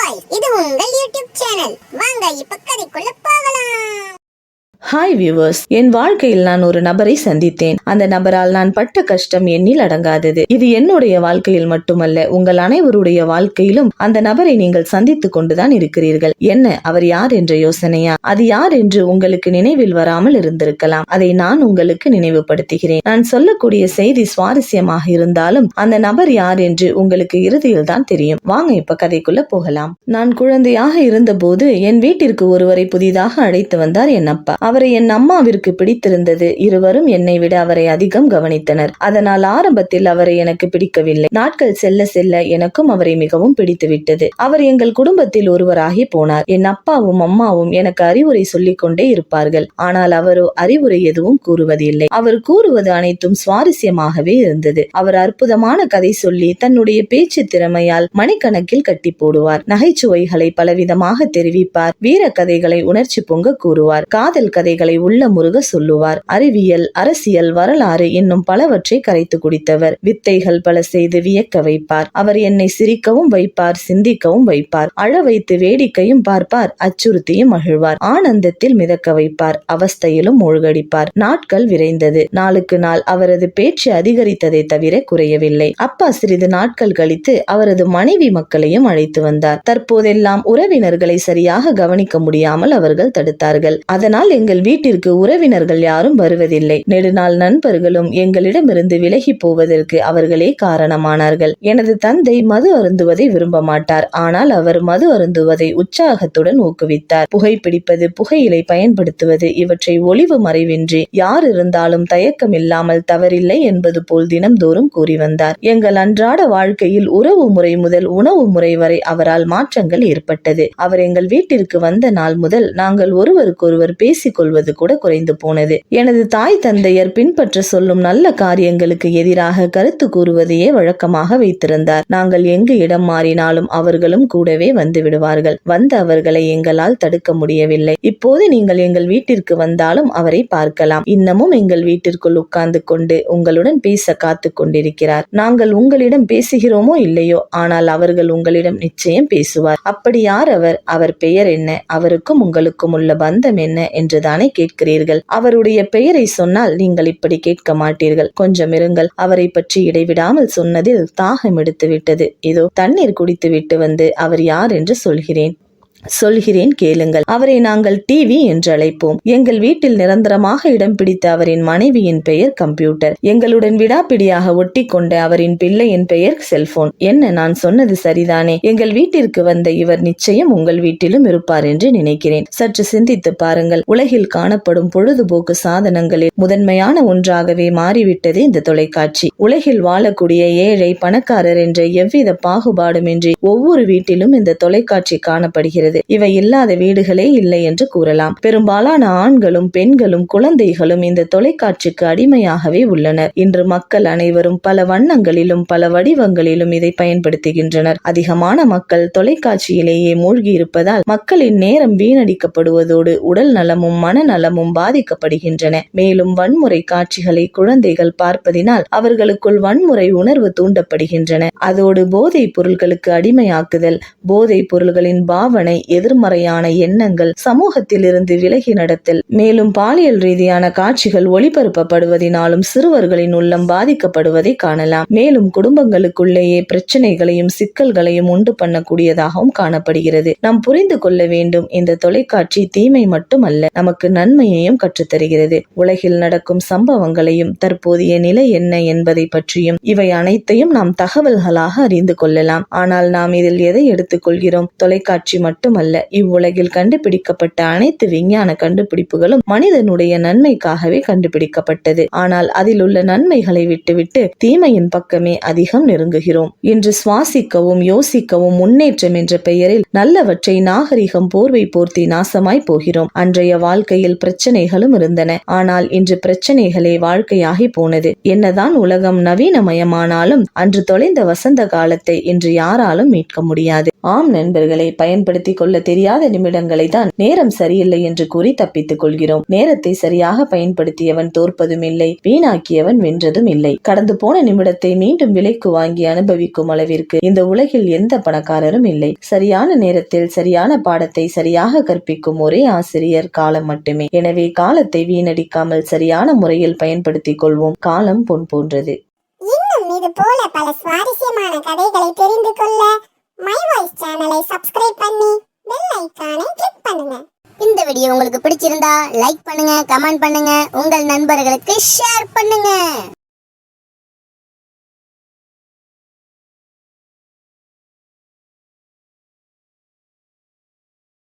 Boys, இது உங்கள் YouTube channel. வாங்க இப்ப கதைக்குள்ள போகலாம். ஹாய் வியூவர்ஸ், என் வாழ்க்கையில் நான் ஒரு நபரை சந்தித்தேன். அந்த நபரால் நான் பட்ட கஷ்டம் எண்ணில் அடங்காதது. இது என்னுடைய வாழ்க்கையில் மட்டுமல்ல, உங்கள் அனைவருடைய வாழ்க்கையிலும் அந்த நபரை நீங்கள் சந்தித்துக் கொண்டுதான் இருக்கிறீர்கள். என்ன, அவர் யார் என்ற யோசனையா? அது யார் என்று உங்களுக்கு நினைவில் வராமல் இருந்திருக்கலாம். அதை நான் உங்களுக்கு நினைவுபடுத்துகிறேன். நான் சொல்லக்கூடிய செய்தி சுவாரஸ்யமாக இருந்தாலும் அந்த நபர் யார் என்று உங்களுக்கு இறுதியில் தான் தெரியும். வாங்க இப்ப கதைக்குள்ள போகலாம். நான் குழந்தையாக இருந்த போது என் வீட்டிற்கு ஒருவரை புதிதாக அழைத்து வந்தார் என் அப்பா. அவரை என் அம்மாவிற்கு பிடித்திருந்தது. இருவரும் என்னை விட அவரை அதிகம் கவனித்தனர். அதனால் ஆரம்பத்தில் அவரை எனக்கு பிடிக்கவில்லை. நாட்கள் செல்ல செல்ல எனக்கும் அவரை மிகவும் பிடித்துவிட்டது. அவர் எங்கள் குடும்பத்தில் ஒருவராகி போனார். என் அப்பாவும் அம்மாவும் எனக்கு அறிவுரை சொல்லிக் கொண்டே இருப்பார்கள். ஆனால் அவரோ அறிவுரை எதுவும் கூறுவதில்லை. அவர் கூறுவது அனைத்தும் சுவாரஸ்யமாகவே இருந்தது. அவர் அற்புதமான கதை சொல்லி தன்னுடைய பேச்சு திறமையால் மணிக்கணக்கில் கட்டி போடுவார். நகைச்சுவைகளை பலவிதமாக தெரிவிப்பார். வீர கதைகளை உணர்ச்சி பொங்க கூறுவார். காதல் கதைகளை உள்ள முருக சொல்லுவார். அறிவியல், அரசியல், வரலாறு இன்னும் பலவற்றை கரைத்து குடித்தவர். வித்தைகள் பல செய்து வியக்க வைப்பார். அவர் என்னை சிரிக்கவும் வைப்பார், சிந்திக்கவும் வைப்பார். அழ வைத்து வேடிக்கையும் பார்ப்பார், அச்சுறுத்தியும் மகிழ்வார். ஆனந்தத்தில் மிதக்க வைப்பார், அவஸ்தையிலும் மூழ்கடிப்பார். நாட்கள் விரைந்தது. நாளுக்கு நாள் அவரது பேச்சு அதிகரித்ததை தவிர குறையவில்லை. அப்பா சிறிது நாட்கள் கழித்து அவரது மனைவி மக்களையும் அழைத்து வந்தார். தற்போதெல்லாம் உறவினர்களை சரியாக கவனிக்க முடியாமல் அவர்கள் தடுத்தார்கள். அதனால் எங்கள் வீட்டிற்கு உறவினர்கள் யாரும் வருவதில்லை. நெடுநாள் நண்பர்களும் எங்களிடமிருந்து விலகி போவதற்கு அவர்களே காரணமானார்கள். எனது தந்தை மது அருந்துவதை விரும்ப மாட்டார். ஆனால் அவர் மது அருந்துவதை உற்சாகத்துடன் ஊக்குவித்தார். புகைப்பிடிப்பது, புகையிலை பயன்படுத்துவது இவற்றை ஒளிவு மறைவின்றி யார் இருந்தாலும் தயக்கம் இல்லாமல் தவறில்லை என்பது போல் தினம்தோறும் கூறி வந்தார். எங்கள் அன்றாட வாழ்க்கையில் உறவு முறை முதல் உணவு முறை வரை அவரால் மாற்றங்கள் ஏற்பட்டது. அவர் எங்கள் வீட்டிற்கு வந்த நாள் முதல் நாங்கள் ஒருவருக்கொருவர் பேசிக் கொள்வது கூட குறைந்து போனது. எனது தாய் தந்தையர் பின்பற்ற சொல்லும் நல்ல காரியங்களுக்கு எதிராக கருத்து கூறுவதையே வழக்கமாக வைத்திருந்தார். நாங்கள் எங்கு இடம் மாறினாலும் அவர்களும் கூடவே வந்து விடுவார்கள். வந்த அவர்களை எங்களால் தடுக்க முடியவில்லை. இப்போது நீங்கள் எங்கள் வீட்டிற்கு வந்தாலும் அவரை பார்க்கலாம். இன்னமும் எங்கள் வீட்டிற்குள் உட்கார்ந்து கொண்டு உங்களுடன் பேச காத்து கொண்டிருக்கிறார். நாங்கள் உங்களிடம் பேசுகிறோமோ இல்லையோ, ஆனால் அவர்கள் உங்களிடம் நிச்சயம் பேசுவார். அப்படி யார் அவர்? அவர் பெயர் என்ன? அவருக்கும் உங்களுக்கும் உள்ள பந்தம் என்ன என்றுதானே கேட்கிறீர்கள். அவருடைய பெயரை சொன்னால் நீங்கள் இப்படி கேட்க மாட்டீர்கள். கொஞ்சம் இருங்கள். அவரை பற்றி இடைவிடாமல் சொன்னதில் தாகம் எடுத்து விட்டது. இதோ தண்ணீர் குடித்து விட்டு வந்து அவர் யார் என்று சொல்கிறேன் கேளுங்கள். அவரை நாங்கள் டிவி என்று அழைப்போம். எங்கள் வீட்டில் நிரந்தரமாக இடம் பிடித்த அவரின் மனைவியின் பெயர் கம்ப்யூட்டர். எங்களுடன் விடாப்பிடியாக ஒட்டி கொண்ட அவரின் பிள்ளையின் பெயர் செல்போன். என்ன, நான் சொன்னது சரிதானே? எங்கள் வீட்டிற்கு வந்த இவர் நிச்சயம் உங்கள் வீட்டிலும் இருப்பார் என்று நினைக்கிறேன். சற்று சிந்தித்து பாருங்கள். உலகில் காணப்படும் பொழுதுபோக்கு சாதனங்களில் முதன்மையான ஒன்றாகவே மாறிவிட்டது இந்த தொலைக்காட்சி. உலகில் வாழக்கூடிய ஏழை, பணக்காரர் என்ற எவ்வித பாகுபாடுமின்றி ஒவ்வொரு வீட்டிலும் இந்த தொலைக்காட்சி காணப்படுகிறது. இவை இல்லாத வீடுகளே இல்லை என்று கூறலாம். பெரும்பாலான ஆண்களும் பெண்களும் குழந்தைகளும் இந்த தொலைக்காட்சிக்கு அடிமையாகவே உள்ளனர். இன்று மக்கள் அனைவரும் பல வண்ணங்களிலும் பல வடிவங்களிலும் இதை பயன்படுத்துகின்றனர். அதிகமான மக்கள் தொலைக்காட்சியிலேயே மூழ்கி இருப்பதால் மக்களின் நேரம் வீணடிக்கப்படுவதோடு உடல் நலமும் மனநலமும் பாதிக்கப்படுகின்றன. மேலும் வன்முறை காட்சிகளை குழந்தைகள் பார்ப்பதினால் அவர்களுக்குள் வன்முறை உணர்வு தூண்டப்படுகின்றன. அதோடு போதைப் பொருட்களுக்கு அடிமையாக்குதல், போதைப் பொருள்களின் பாவனை, எதிர்மறையான எண்ணங்கள், சமூகத்தில் இருந்து விலகி நடத்தல், மேலும் பாலியல் ரீதியான காட்சிகள் ஒளிபரப்பப்படுவதினாலும் சிறுவர்களின் உள்ளம் பாதிக்கப்படுவதை காணலாம். மேலும் குடும்பங்களுக்குள்ளேயே பிரச்சனைகளையும் சிக்கல்களையும் உண்டு பண்ணக்கூடியதாகவும் காணப்படுகிறது. நாம் புரிந்து கொள்ள வேண்டும், இந்த தொலைக்காட்சி தீமை மட்டுமல்ல, நமக்கு நன்மையையும் கற்றுத்தருகிறது. உலகில் நடக்கும் சம்பவங்களையும் தற்போதைய நிலை என்ன என்பதை பற்றியும் இவை அனைத்தையும் நாம் தகவல்களாக அறிந்து கொள்ளலாம். ஆனால் நாம் இதில் எதை எடுத்துக் கொள்கிறோம்? தொலைக்காட்சி மட்டுமல்ல, இவ்வுலகில் கண்டுபிடிக்கப்பட்ட அனைத்து விஞ்ஞான கண்டுபிடிப்புகளும் மனிதனுடைய நன்மைக்காகவே கண்டுபிடிக்கப்பட்டது. ஆனால் அதில் உள்ள நன்மைகளை விட்டுவிட்டு தீமையின் பக்கமே அதிகம் நெருங்குகிறோம். இன்று சுவாசிக்கவும் யோசிக்கவும் முன்னேற்றம் என்ற பெயரில் நல்லவற்றை நாகரிகம் போர்வை போர்த்தி நாசமாய் போகிறோம். அன்றைய வாழ்க்கையில் பிரச்சனைகளும் இருந்தன. ஆனால் இன்று பிரச்சனைகளே வாழ்க்கையாகி போனது. என்னதான் உலகம் நவீனமயமானாலும் அன்று தொலைந்த வசந்த காலத்தை இன்று யாராலும் மீட்க முடியாது. ஆம் நண்பர்களை, பயன்படுத்திக் கொள்ள தெரியாத நிமிடங்களை தான் நேரம் சரியில்லை என்று கூறி தப்பித்துக் கொள்கிறோம். நேரத்தை சரியாக பயன்படுத்தியவன் தோற்பதும் இல்லை, வீணாக்கியவன் வென்றதும் இல்லை. கடந்து போன நிமிடத்தை மீண்டும் விலைக்கு வாங்கி அனுபவிக்கும் அளவிற்கு இந்த உலகில் எந்த பணக்காரரும் இல்லை. சரியான நேரத்தில் சரியான பாடத்தை சரியாக கற்பிக்கும் ஒரே ஆசிரியர் காலம் மட்டுமே. எனவே காலத்தை வீணடிக்காமல் சரியான முறையில் பயன்படுத்திக் கொள்வோம். காலம் பொன் போன்றது. இன்னும் இது போல பல சுவாரஸ்யமான கதைகளை தெரிந்து கொள்ள மை வாய்ஸ் சேனலை சப்ஸ்கிரைப் பண்ணி பெல் ஐகானை கிளிக் பண்ணுங்க. இந்த வீடியோ உங்களுக்கு பிடிச்சிருந்தா லைக் பண்ணுங்க, கமெண்ட் பண்ணுங்க, உங்கள் நண்பர்களுக்கு ஷேர் பண்ணுங்க.